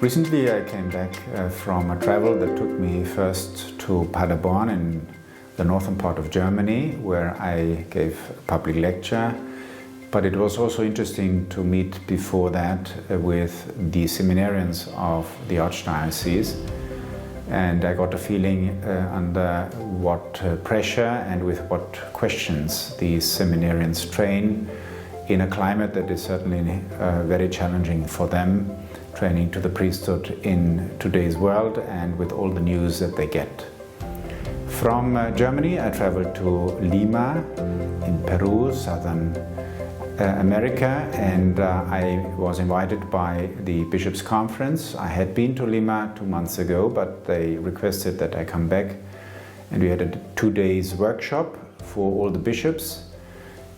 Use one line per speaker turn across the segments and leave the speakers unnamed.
Recently I came back from a travel that took me first to Paderborn in the northern part of Germany, where I gave a public lecture. But it was also interesting to meet before that with the seminarians of the Archdiocese. And I got a feeling under what pressure and with what questions these seminarians train in a climate that is certainly very challenging for them, training to the priesthood in today's world and with all the news that they get. From Germany I traveled to Lima in Peru, southern America, and I was invited by the Bishops' Conference. I had been to Lima 2 months ago, but they requested that I come back, and we had a 2 days workshop for all the bishops.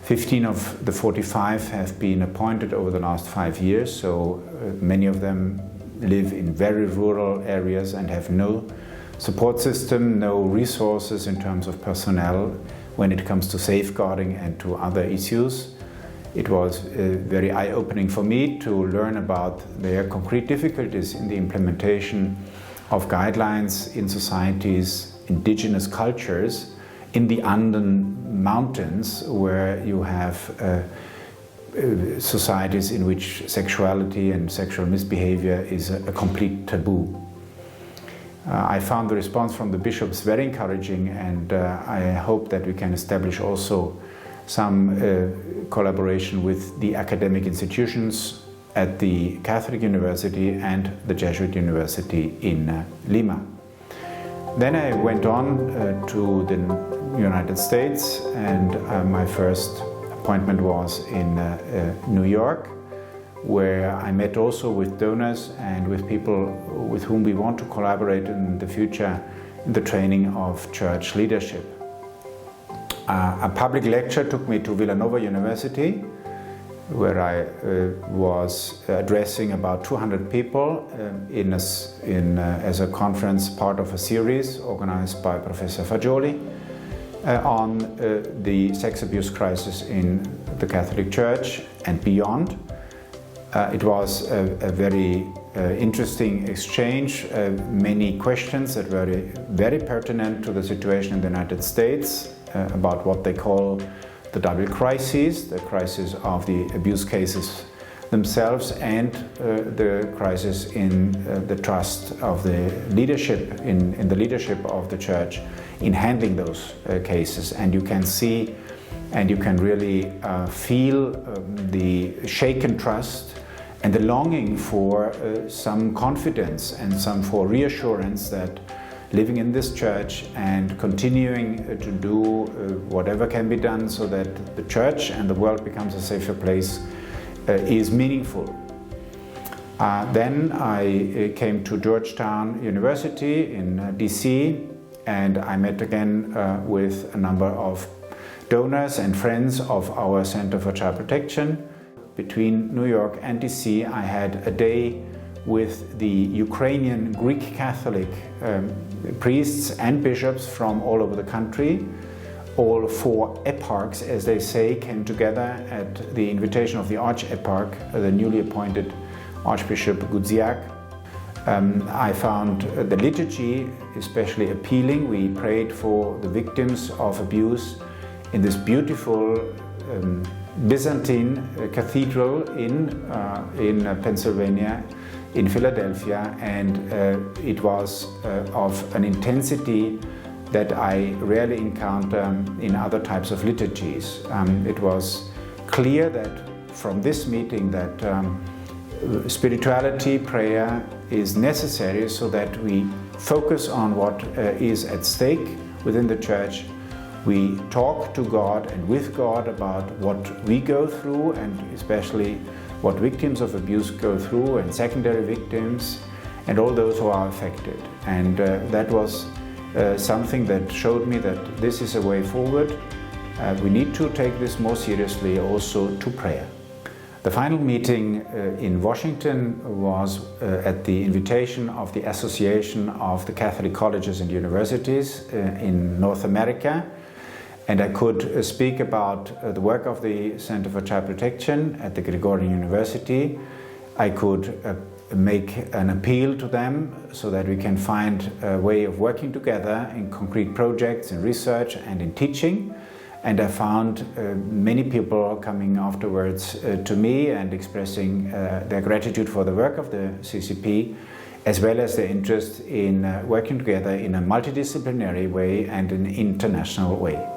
15 of the 45 have been appointed over the last 5 years, so many of them live in very rural areas and have no support system, no resources in terms of personnel when it comes to safeguarding and to other issues. It was very eye-opening for me to learn about their concrete difficulties in the implementation of guidelines in societies, indigenous cultures, in the Andean mountains, where you have societies in which sexuality and sexual misbehavior is a complete taboo. I found the response from the bishops very encouraging, and I hope that we can establish also some collaboration with the academic institutions at the Catholic University and the Jesuit University in Lima. Then I went on to the United States, and my first appointment was in New York, where I met also with donors and with people with whom we want to collaborate in the future in the training of church leadership. A public lecture took me to Villanova University, where I was addressing about 200 people as a conference, part of a series organized by Professor Fagioli on the sex abuse crisis in the Catholic Church and beyond. It was a very interesting exchange, many questions that were very pertinent to the situation in the United States, about what they call the double crises, the crisis of the abuse cases themselves and the crisis in the trust of the leadership, in the leadership of the Church in handling those cases. And you can see and you can really feel the shaken trust and the longing for some confidence and some for reassurance that living in this church and continuing to do whatever can be done so that the church and the world becomes a safer place is meaningful. Then I came to Georgetown University in DC, and I met again with a number of donors and friends of our Center for Child Protection. Between New York and DC, I had a day with the Ukrainian Greek Catholic priests and bishops from all over the country. All 4 eparchs, as they say, came together at the invitation of the Arch-Eparch, the newly appointed Archbishop Gudziak. I found the liturgy especially appealing. We prayed for the victims of abuse in this beautiful Byzantine cathedral in Pennsylvania, in Philadelphia, and it was of an intensity that I rarely encounter in other types of liturgies. It was clear that from this meeting that spirituality, prayer is necessary so that we focus on what is at stake within the Church. We talk to God and with God about what we go through, and especially what victims of abuse go through, and secondary victims, and all those who are affected. And that was something that showed me that this is a way forward. We need to take this more seriously also to prayer. The final meeting in Washington was at the invitation of the Association of the Catholic Colleges and Universities in North America. And I could speak about the work of the Center for Child Protection at the Gregorian University. I could make an appeal to them so that we can find a way of working together in concrete projects, in research and in teaching. And I found many people coming afterwards to me and expressing their gratitude for the work of the CCP, as well as their interest in working together in a multidisciplinary way and an international way.